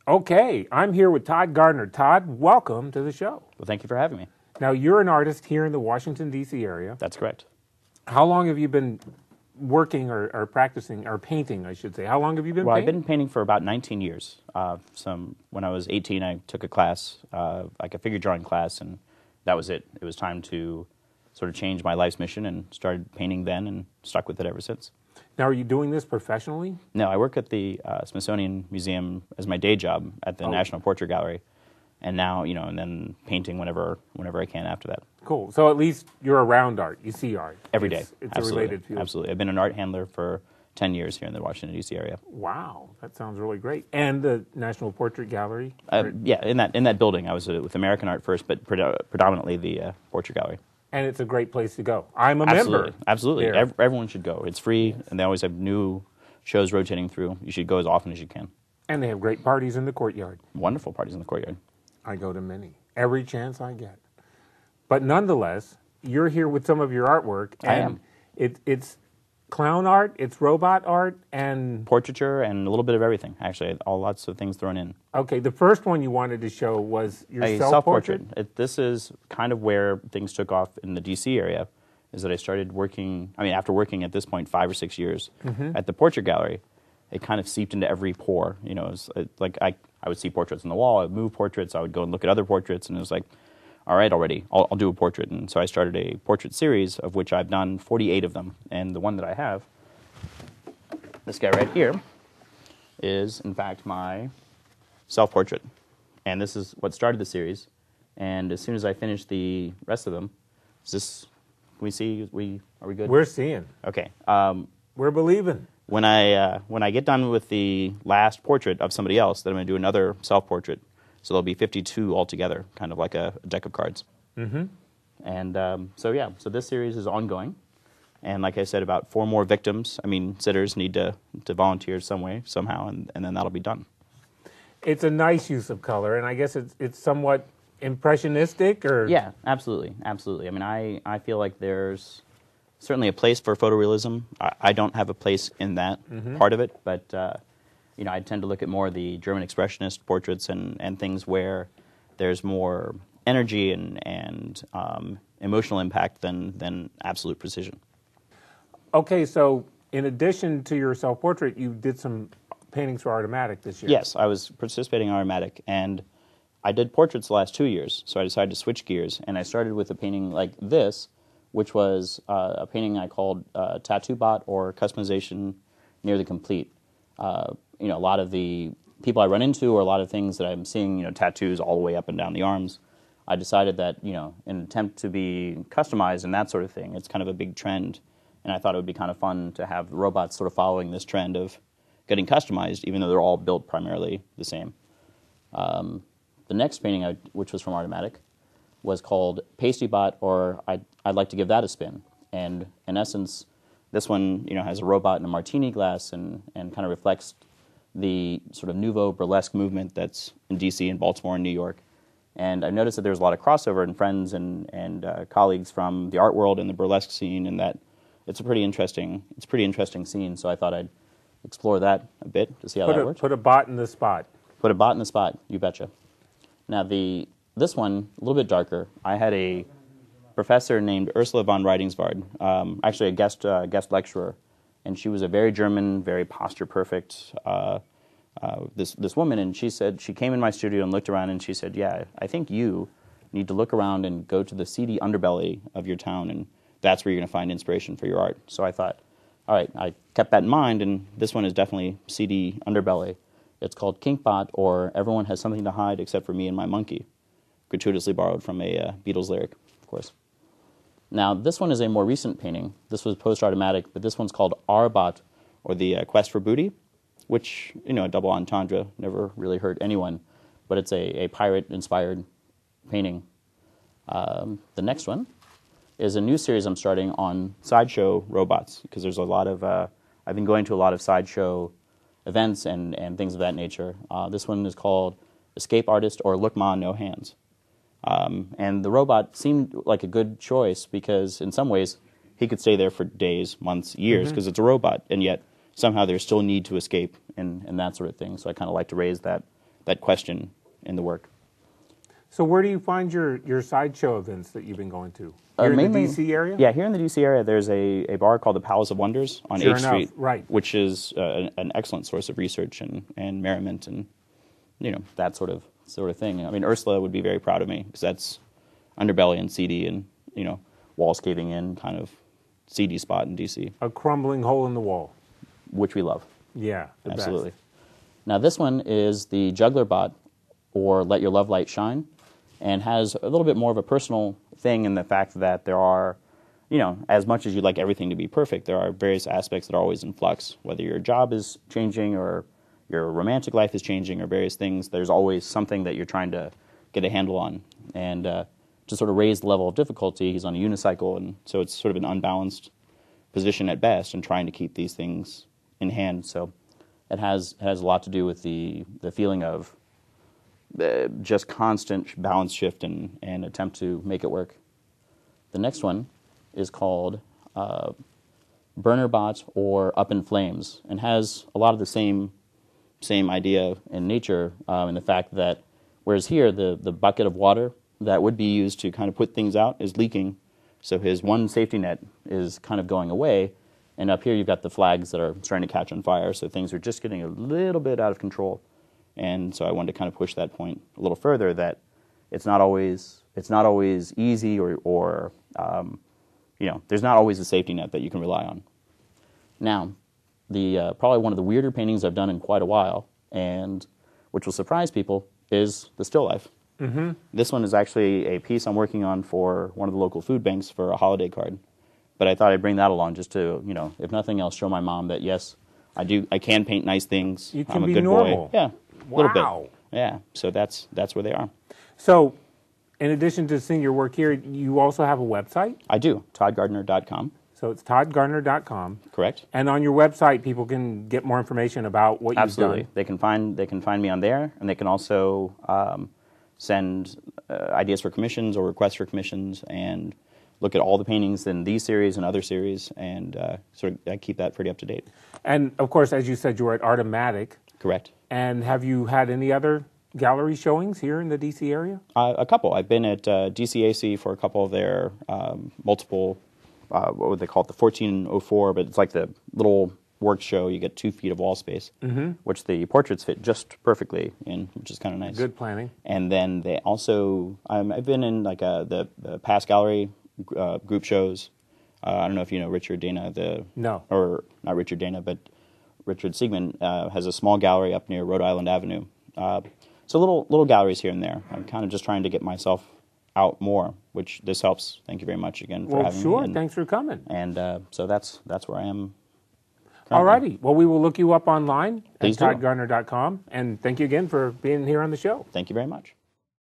Okay, I'm here with Todd Gardner. Todd, welcome to the show. Well, thank you for having me. Now, you're an artist here in the Washington, D.C. area. That's correct. How long have you been working or practicing, or painting, I should say? How long have you been Well, painting? I've been painting for about 19 years. When I was 18, I took a class, like a figure drawing class, and that was it. It was time to sort of change my life's mission, and started painting then and stuck with it ever since. Now, are you doing this professionally? No, I work at the Smithsonian Museum as my day job at the National Portrait Gallery, and now, and then painting whenever I can after that. Cool. So at least you're around art. You see art. Every day. It's Absolutely. a related field. Absolutely. I've been an art handler for 10 years here in the Washington, D.C. area. Wow, that sounds really great. And the National Portrait Gallery? Yeah, in that building. I was with American Art first, but predominantly the Portrait Gallery. And it's a great place to go. I'm a Absolutely. member. Absolutely. There. Everyone should go. It's free, and they always have new shows rotating through. You should go as often as you can. And they have great parties in the courtyard. Wonderful parties in the courtyard. I go to many, every chance I get. But nonetheless, you're here with some of your artwork. And I am. It's clown art, it's robot art, and... Portraiture and a little bit of everything, actually. Lots of things thrown in. Okay, the first one you wanted to show was your A self-portrait? This is kind of where things took off in the D.C. area, is that I started working, after working at this point 5 or 6 years at the Portrait Gallery, it kind of seeped into every pore. It was like I would see portraits on the wall, I would move portraits, I would go and look at other portraits, and it was like, all right, already, I'll do a portrait. And so I started a portrait series, of which I've done 48 of them. And the one that I have, this guy right here, is in fact my self-portrait. And this is what started the series. And as soon as I finished the rest of them, can we see, are we good? We're seeing. Okay. We're believing. When I get done with the last portrait of somebody else, then I'm going to do another self-portrait. So there'll be 52 altogether, kind of like a deck of cards. Mm-hmm. And so this series is ongoing. And like I said, about 4 more victims. Sitters need to volunteer some way, somehow, and then that'll be done. It's a nice use of color, and I guess it's somewhat impressionistic, or... Yeah, absolutely, absolutely. I feel like there's certainly a place for photorealism. I don't have a place in that part of it, but... I tend to look at more of the German expressionist portraits and things where there's more energy and emotional impact than absolute precision. Okay, so in addition to your self-portrait, you did some paintings for Artomatic this year. Yes, I was participating in Artomatic, and I did portraits the last 2 years, so I decided to switch gears, and I started with a painting like this, which was a painting I called Tattoo Bot, or Customization Nearly Complete. A lot of the people I run into, or a lot of things that I'm seeing, tattoos all the way up and down the arms, I decided that, in an attempt to be customized and that sort of thing, it's kind of a big trend, and I thought it would be kind of fun to have robots sort of following this trend of getting customized, even though they're all built primarily the same. The next painting, which was from Artomatic, was called Pasty Bot, or I'd like to give that a spin, and in essence, this one, has a robot in a martini glass and kind of reflects the sort of nouveau burlesque movement that's in D.C. and Baltimore and New York. And I noticed that there's a lot of crossover in friends and colleagues from the art world and the burlesque scene, and that it's a pretty interesting scene. So I thought I'd explore that a bit to see how that works. Put a bot in the spot. Put a bot in the spot, you betcha. Now this one, a little bit darker. I had a professor named Ursula von Reidingsvard, actually a guest lecturer, and she was a very German, very posture perfect this woman, and she came in my studio and looked around, and she said, "Yeah, I think you need to look around and go to the seedy underbelly of your town, and that's where you're going to find inspiration for your art." So I thought, all right, I kept that in mind, and this one is definitely seedy underbelly. It's called Kinkbot, or Everyone Has Something to Hide Except for Me and My Monkey, gratuitously borrowed from a Beatles lyric, of course. Now, this one is a more recent painting. This was post-Artomatic, but this one's called Arbot, or the Quest for Booty, which, a double entendre, never really hurt anyone, but it's a pirate-inspired painting. The next one is a new series I'm starting on sideshow robots, because there's a lot of, I've been going to a lot of sideshow events and things of that nature. This one is called Escape Artist, or Look Ma, No Hands. And the robot seemed like a good choice because in some ways he could stay there for days, months, years, because it's a robot, and yet somehow there's still need to escape and that sort of thing. So I kind of like to raise that that question in the work. So where do you find your sideshow events that you've been going to? Here in Mainly, the D.C. area? Yeah, here in the D.C. area, there's a bar called the Palace of Wonders on Sure 8th enough, Street, right. which is an excellent source of research and merriment and that sort of thing. I mean, Ursula would be very proud of me because that's underbelly and seedy and walls caving in kind of seedy spot in D.C. A crumbling hole in the wall. Which we love. Yeah, the Absolutely. best. Now this one is the Juggler Bot, or Let Your Love Light Shine, and has a little bit more of a personal thing in the fact that there are, as much as you'd like everything to be perfect, there are various aspects that are always in flux. Whether your job is changing or your romantic life is changing or various things, there's always something that you're trying to get a handle on. And to sort of raise the level of difficulty, he's on a unicycle, and so it's sort of an unbalanced position at best and trying to keep these things in hand. So it has a lot to do with the feeling of just constant balance shift and attempt to make it work. The next one is called Burner Bot, or Up in Flames, and has a lot of the same idea in nature in the fact that whereas here the bucket of water that would be used to kind of put things out is leaking, so his one safety net is kind of going away, and up here you've got the flags that are starting to catch on fire, so things are just getting a little bit out of control. And so I wanted to kind of push that point a little further, that it's not always easy or there's not always a safety net that you can rely on. Now, the probably one of the weirder paintings I've done in quite a while, and which will surprise people, is the still life. Mm-hmm. This one is actually a piece I'm working on for one of the local food banks for a holiday card. But I thought I'd bring that along just to, if nothing else, show my mom that yes, I can paint nice things. You can I'm a be good normal. boy. Yeah. A Wow. little bit. Yeah, so that's where they are. So, in addition to seeing your work here, you also have a website? I do, toddgardner.com. So it's toddgardner.com. Correct. And on your website, people can get more information about what Absolutely. you've done. They can find me on there, and they can also send ideas for commissions or requests for commissions, and look at all the paintings in these series and other series, and I keep that pretty up to date. And of course, as you said, you were at Artomatic. Correct. And have you had any other gallery showings here in the D.C. area? A couple. I've been at DCAC for a couple of their multiple, what would they call it, the 1404, but it's like the little work show. You get 2 feet of wall space, which the portraits fit just perfectly in, which is kind of nice. Good planning. And then they also, I've been in like the past gallery group shows. I don't know if you know Richard Dana. No. Or not Richard Dana, but Richard Siegman has a small gallery up near Rhode Island Avenue. So little galleries here and there. I'm kind of just trying to get myself out more, which this helps. Thank you very much again for having me. Well, sure. Thanks for coming. And so that's where I am currently. All righty. Well, we will look you up online Please at do. toddgardner.com. And thank you again for being here on the show. Thank you very much.